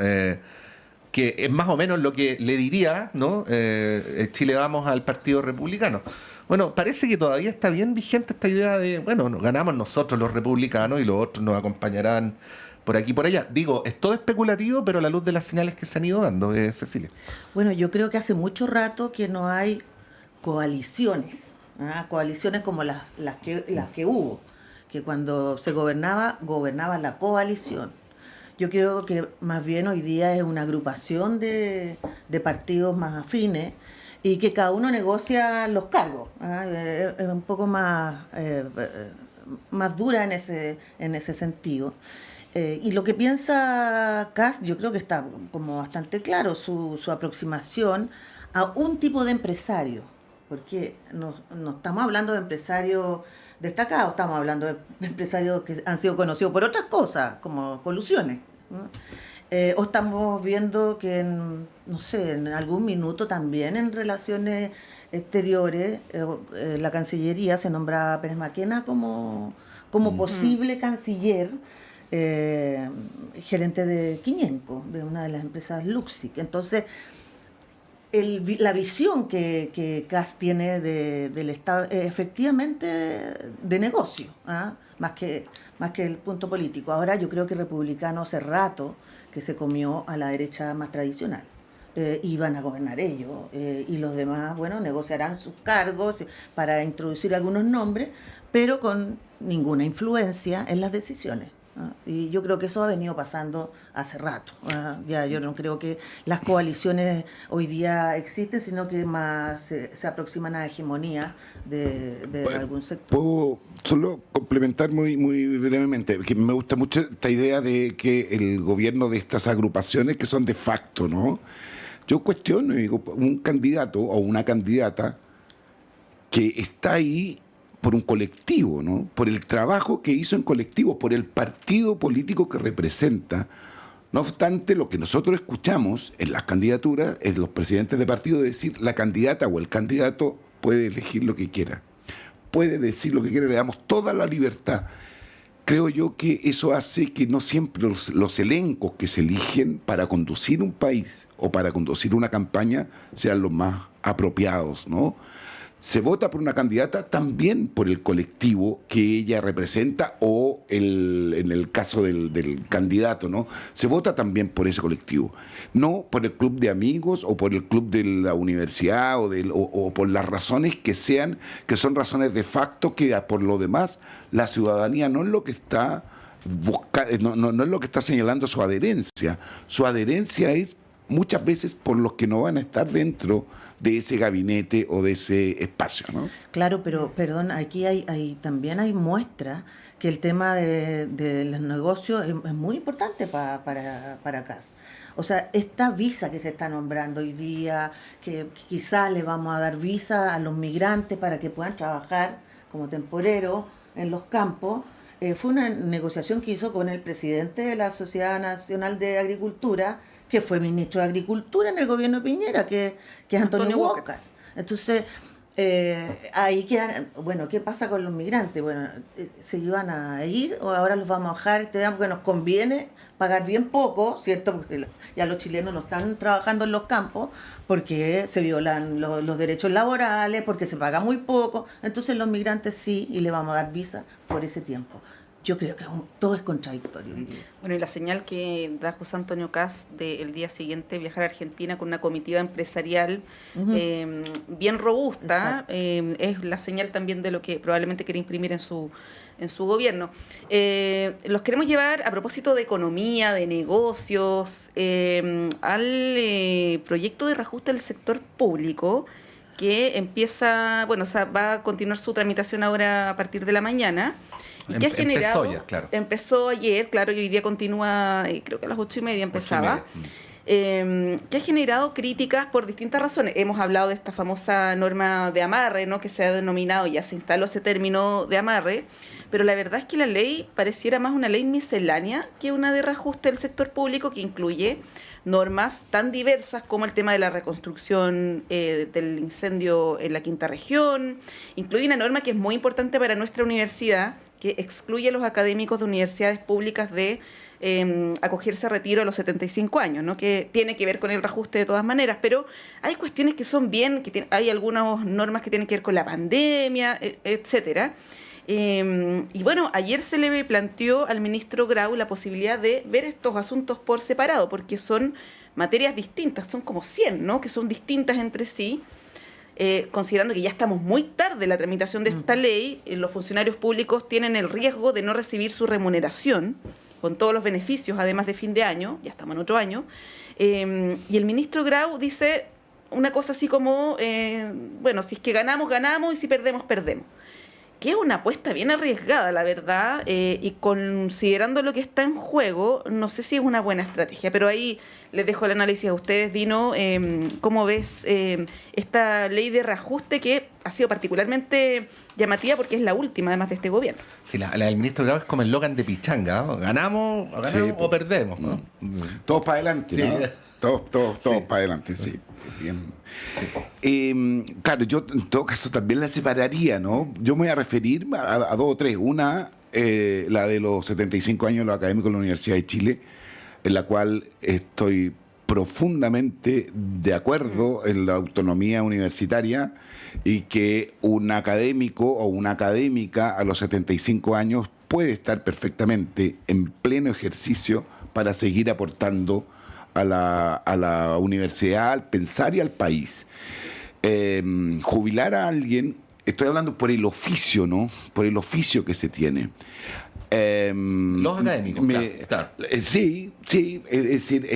Que es más o menos lo que le diría, ¿no? Chile Vamos al Partido Republicano. Bueno, parece que todavía está bien vigente esta idea de, bueno, ganamos nosotros los republicanos y los otros nos acompañarán por aquí y por allá. Digo, es todo especulativo, pero a la luz de las señales que se han ido dando, Cecilia. Bueno, yo creo que hace mucho rato que no hay coaliciones, coaliciones como las que hubo, que cuando se gobernaba la coalición. Yo creo que más bien hoy día es una agrupación de partidos más afines y que cada uno negocia los cargos. Es un poco más dura en ese sentido. Y lo que piensa Kast, yo creo que está como bastante claro su aproximación a un tipo de empresario, porque no estamos hablando de empresarios destacados, estamos hablando de empresarios que han sido conocidos por otras cosas, como colusiones, ¿no? O estamos viendo que, no sé, en algún minuto también en relaciones exteriores, la Cancillería se nombra a Pérez Maquena como posible canciller, gerente de Quiñenco, de una de las empresas Luxic. Entonces, la visión que Kast tiene del Estado es efectivamente de negocio, más que el punto político. Ahora yo creo que el republicano hace rato que se comió a la derecha más tradicional. Y van a gobernar ellos, y los demás, bueno, negociarán sus cargos para introducir algunos nombres, pero con ninguna influencia en las decisiones. Y yo creo que eso ha venido pasando hace rato. Ya yo no creo que las coaliciones hoy día existen, sino que más se aproximan a hegemonía de algún sector. Puedo solo complementar muy brevemente, que me gusta mucho esta idea de que el gobierno de estas agrupaciones que son de facto, ¿no? Yo cuestiono, digo, un candidato o una candidata que está ahí por un colectivo, ¿no? Por el trabajo que hizo en colectivo, por el partido político que representa. No obstante, lo que nosotros escuchamos en las candidaturas es los presidentes de partido decir la candidata o el candidato puede elegir lo que quiera, puede decir lo que quiera, le damos toda la libertad. Creo yo que eso hace que no siempre los elencos que se eligen para conducir un país o para conducir una campaña sean los más apropiados, ¿no? Se vota por una candidata también por el colectivo que ella representa o en el caso del candidato, ¿no? Se vota también por ese colectivo, no por el club de amigos o por el club de la universidad o por las razones que sean, que son razones de facto, que por lo demás la ciudadanía no es lo que está no es lo que está señalando su adherencia es muchas veces por los que no van a estar dentro de ese gabinete o de ese espacio, ¿no? Claro, pero perdón, aquí también hay muestras que el tema de los negocios es muy importante para CAS. O sea, esta visa que se está nombrando hoy día, que quizás le vamos a dar visa a los migrantes para que puedan trabajar como temporeros en los campos, fue una negociación que hizo con el presidente de la Sociedad Nacional de Agricultura, que fue ministro de Agricultura en el gobierno de Piñera, que es Antonio Walker. Entonces, ahí quedan, bueno, ¿qué pasa con los migrantes? Bueno, se iban a ir o ahora los vamos a dejar, porque nos conviene pagar bien poco, ¿cierto? Porque ya los chilenos no están trabajando en los campos porque se violan los derechos laborales, porque se paga muy poco. Entonces los migrantes sí, y le vamos a dar visa por ese tiempo. Yo creo que todo es contradictorio hoy día. Bueno, y la señal que da José Antonio Kast del día siguiente viajar a Argentina con una comitiva empresarial bien robusta, es la señal también de lo que probablemente quiere imprimir en su gobierno. Los queremos llevar, a propósito de economía, de negocios, al proyecto de reajuste del sector público, que empieza, bueno, o sea, va a continuar su tramitación ahora a partir de la mañana. Y que ha generado, empezó ya, claro. Empezó ayer, claro, y hoy día continúa, creo que a las 8:30 empezaba. 8:30. Que ha generado críticas por distintas razones. Hemos hablado de esta famosa norma de amarre, ¿no? Que se ha denominado, ya se instaló ese término de amarre, pero la verdad es que la ley pareciera más una ley miscelánea que una de reajuste del sector público, que incluye normas tan diversas como el tema de la reconstrucción del incendio en la Quinta Región. Incluye una norma que es muy importante para nuestra universidad, que excluye a los académicos de universidades públicas de acogerse a retiro a los 75 años, ¿no? Que tiene que ver con el reajuste de todas maneras, pero hay cuestiones que son bien, hay algunas normas que tienen que ver con la pandemia, etcétera. Y bueno, ayer se le planteó al ministro Grau la posibilidad de ver estos asuntos por separado, porque son materias distintas, son como 100, ¿no? Que son distintas entre sí. Considerando que ya estamos muy tarde en la tramitación de esta ley, los funcionarios públicos tienen el riesgo de no recibir su remuneración, con todos los beneficios, además de fin de año, ya estamos en otro año, y el ministro Grau dice una cosa así como, bueno, si es que ganamos, ganamos, y si perdemos, perdemos. Que es una apuesta bien arriesgada, la verdad, y considerando lo que está en juego, no sé si es una buena estrategia, pero ahí les dejo el análisis a ustedes, Dino. ¿Cómo ves esta ley de reajuste que ha sido particularmente llamativa porque es la última, además, de este gobierno? Sí, la del ministro Grau es como el Logan de Pichanga, ¿no? Ganamos sí, o perdemos, ¿no? Todos para adelante, ¿no? Sí. Todos Sí. para adelante, sí. Bien. Claro, yo en todo caso también la separaría, ¿no? Yo me voy a referir a dos o tres. Una, la de los 75 años de los académicos de la Universidad de Chile, en la cual estoy profundamente de acuerdo en la autonomía universitaria y que un académico o una académica a los 75 años puede estar perfectamente en pleno ejercicio para seguir aportando a la universidad, al pensar y al país. Jubilar a alguien, estoy hablando por el oficio, ¿no? Por el oficio que se tiene. Los académicos, claro. Sí, es decir,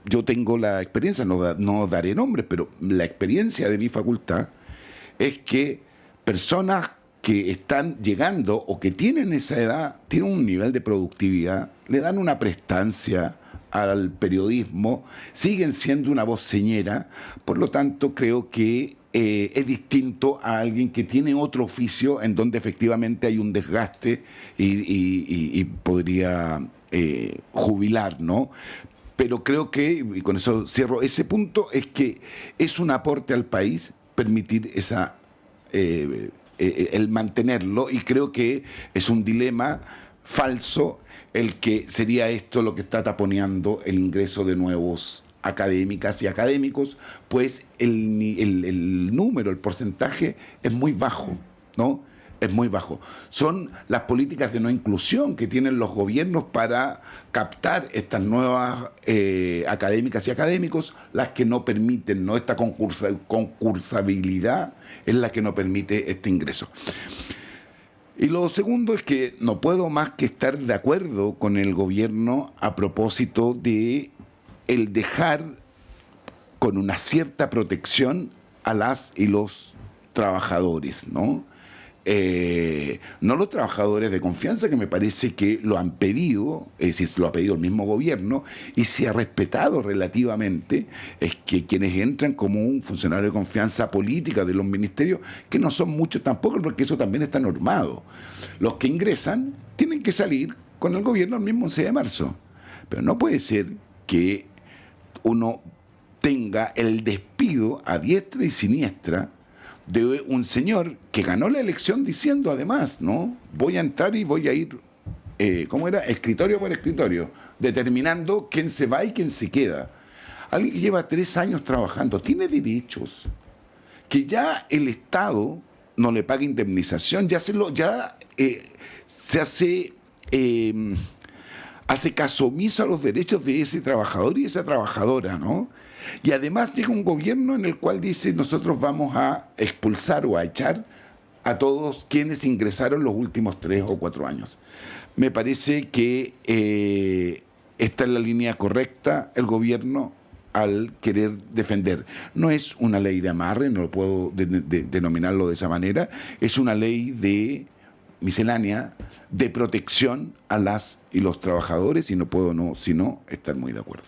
yo tengo la experiencia, no daré nombres, pero la experiencia de mi facultad es que personas que están llegando o que tienen esa edad, tienen un nivel de productividad, le dan una prestancia al periodismo, siguen siendo una voz señera, por lo tanto creo que es distinto a alguien que tiene otro oficio en donde efectivamente hay un desgaste y podría jubilar, ¿no? Pero creo que, y con eso cierro ese punto, es que es un aporte al país permitir el mantenerlo, y creo que es un dilema falso el que sería esto lo que está taponeando el ingreso de nuevos académicas y académicos, pues el número, el porcentaje es muy bajo, ¿no? Es muy bajo. Son las políticas de no inclusión que tienen los gobiernos para captar estas nuevas académicas y académicos las que no permiten, ¿no? Esta concursabilidad es la que no permite este ingreso. Y lo segundo es que no puedo más que estar de acuerdo con el gobierno a propósito de el dejar con una cierta protección a las y los trabajadores, ¿no? No los trabajadores de confianza, que me parece que lo han pedido, es decir, lo ha pedido el mismo gobierno y se ha respetado relativamente, es que quienes entran como un funcionario de confianza política de los ministerios, que no son muchos tampoco, porque eso también está normado. Los que ingresan tienen que salir con el gobierno el mismo 11 de marzo, pero no puede ser que uno tenga el despido a diestra y siniestra de un señor que ganó la elección diciendo además, ¿no? Voy a entrar y voy a ir, ¿cómo era? Escritorio por escritorio, determinando quién se va y quién se queda. Alguien que lleva 3 años trabajando, tiene derechos, que ya el Estado no le paga indemnización, se hace caso omiso a los derechos de ese trabajador y esa trabajadora, ¿no? Y además llega un gobierno en el cual dice, nosotros vamos a expulsar o a echar a todos quienes ingresaron los últimos 3 o 4 años. Me parece que esta es la línea correcta, el gobierno al querer defender. No es una ley de amarre, no lo puedo denominarlo de esa manera, es una ley de miscelánea, de protección a las y los trabajadores, y no puedo sino estar muy de acuerdo.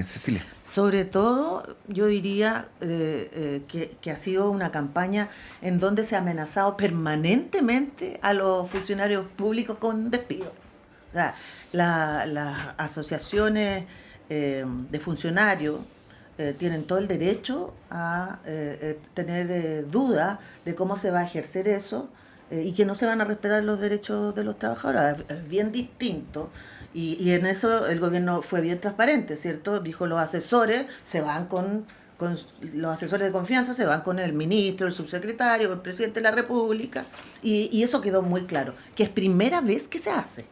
Cecilia. Sobre todo, yo diría que ha sido una campaña en donde se ha amenazado permanentemente a los funcionarios públicos con despido. O sea, las asociaciones de funcionarios tienen todo el derecho a tener dudas de cómo se va a ejercer eso y que no se van a respetar los derechos de los trabajadores. Es bien distinto. Y en eso el gobierno fue bien transparente, ¿cierto? Dijo, los asesores se van con los asesores de confianza, se van con el ministro, el subsecretario, el presidente de la República, y eso quedó muy claro, que es primera vez que se hace,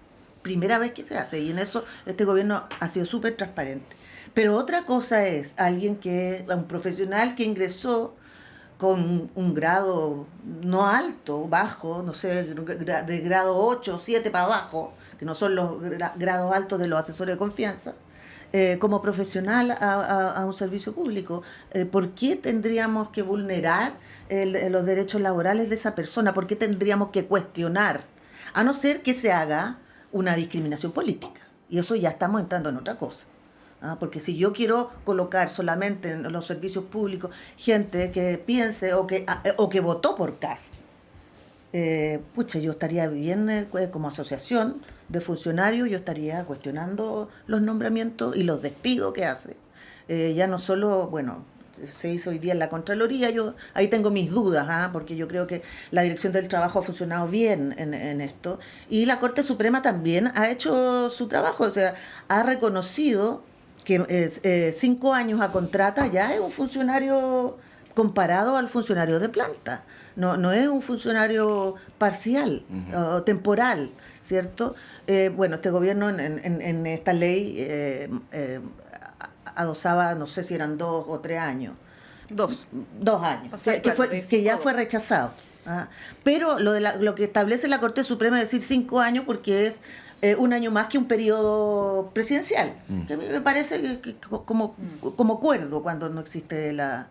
y en eso este gobierno ha sido súper transparente. Pero otra cosa es un profesional que ingresó con un grado no alto, bajo, no sé, de grado 8 o 7 para abajo, que no son los grados altos de los asesores de confianza, como profesional a un servicio público. ¿Por qué tendríamos que vulnerar los derechos laborales de esa persona? ¿Por qué tendríamos que cuestionar? A no ser que se haga una discriminación política. Y eso ya estamos entrando en otra cosa. Porque si yo quiero colocar solamente en los servicios públicos gente que piense o que votó por Kast, yo estaría bien como asociación de funcionarios, yo estaría cuestionando los nombramientos y los despidos que hace. Ya no solo, bueno, se hizo hoy día en la Contraloría, yo ahí tengo mis dudas, porque yo creo que la Dirección del Trabajo ha funcionado bien en esto, y la Corte Suprema también ha hecho su trabajo, o sea, ha reconocido que 5 años a contrata ya es un funcionario comparado al funcionario de planta. No es un funcionario parcial o temporal, ¿cierto? Este gobierno en esta ley adosaba, no sé si eran 2 o 3 años. 2 años, que ya fue rechazado. Pero lo que establece la Corte Suprema es decir 5 años porque es 1 año más que un periodo presidencial, que a mí me parece que como cuerdo cuando no existe la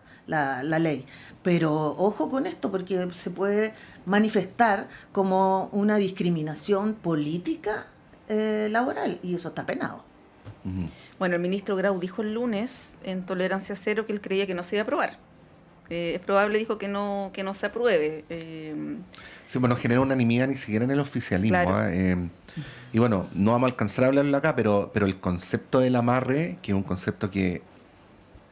ley. Pero ojo con esto, porque se puede manifestar como una discriminación política laboral, y eso está penado. Bueno, el ministro Grau dijo el lunes en Tolerancia Cero que él creía que no se iba a aprobar. Es probable, dijo, que no se apruebe. Sí, bueno, genera unanimidad ni siquiera en el oficialismo. Claro. Y bueno, no vamos a alcanzar a hablarlo acá, pero el concepto del amarre, que es un concepto que,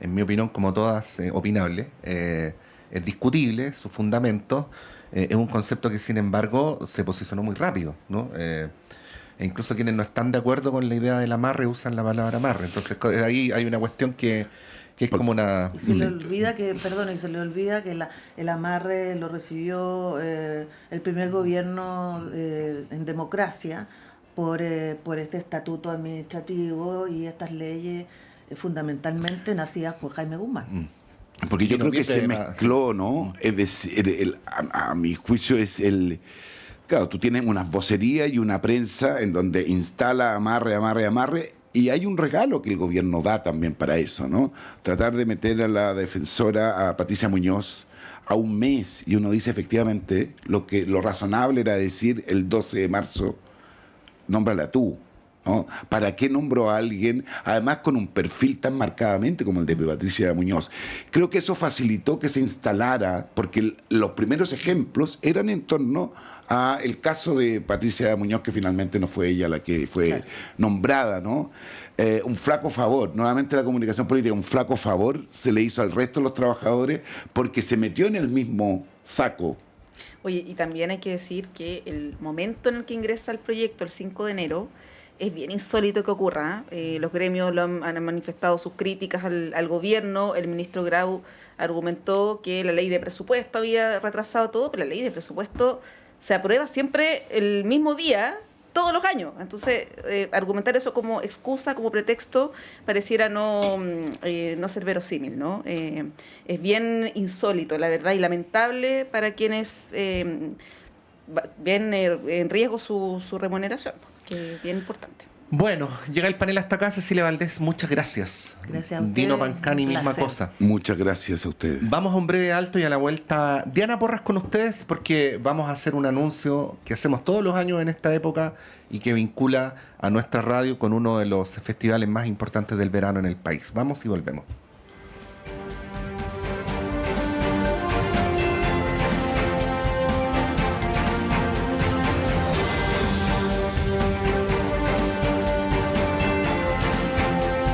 en mi opinión, como todas opinables, es discutible, su fundamento, es un concepto que, sin embargo, se posicionó muy rápido, ¿no? E incluso quienes no están de acuerdo con la idea del amarre usan la palabra amarre. Entonces, ahí hay una cuestión que es como una... Y se le olvida que el amarre lo recibió el primer gobierno en democracia por este estatuto administrativo y estas leyes fundamentalmente nacidas por Jaime Guzmán. Porque yo creo que se mezcló, ¿no? Es decir, a mi juicio es el... Claro, tú tienes una vocería y una prensa en donde instala amarre, Y hay un regalo que el gobierno da también para eso, ¿no? Tratar de meter a la defensora, a Patricia Muñoz, a un mes, y uno dice efectivamente lo razonable era decir el 12 de marzo, nómbrala tú, ¿no? ¿Para qué nombro a alguien, además con un perfil tan marcadamente como el de Patricia Muñoz? Creo que eso facilitó que se instalara, porque los primeros ejemplos eran en torno a el caso de Patricia Muñoz, que finalmente no fue ella la que fue nombrada, ¿no? Un flaco favor, nuevamente la comunicación política, un flaco favor se le hizo al resto de los trabajadores porque se metió en el mismo saco. Oye, y también hay que decir que el momento en el que ingresa el proyecto, el 5 de enero, es bien insólito que ocurra. Los gremios han manifestado sus críticas al gobierno. El ministro Grau argumentó que la ley de presupuesto había retrasado todo, pero la ley de presupuesto se aprueba siempre el mismo día, todos los años. Entonces, argumentar eso como excusa, como pretexto, pareciera no ser verosímil, ¿no? Es bien insólito, la verdad, y lamentable para quienes ven en riesgo su remuneración, que es bien importante. Bueno, llega el panel hasta acá. Cecilia Valdés, muchas gracias. Gracias a ustedes. Dino Pancani, misma Placer. cosa. Muchas gracias a ustedes. Vamos a un breve alto y a la vuelta Diana Porras con ustedes, porque vamos a hacer un anuncio que hacemos todos los años en esta época y que vincula a nuestra radio con uno de los festivales más importantes del verano en el país. Vamos y volvemos.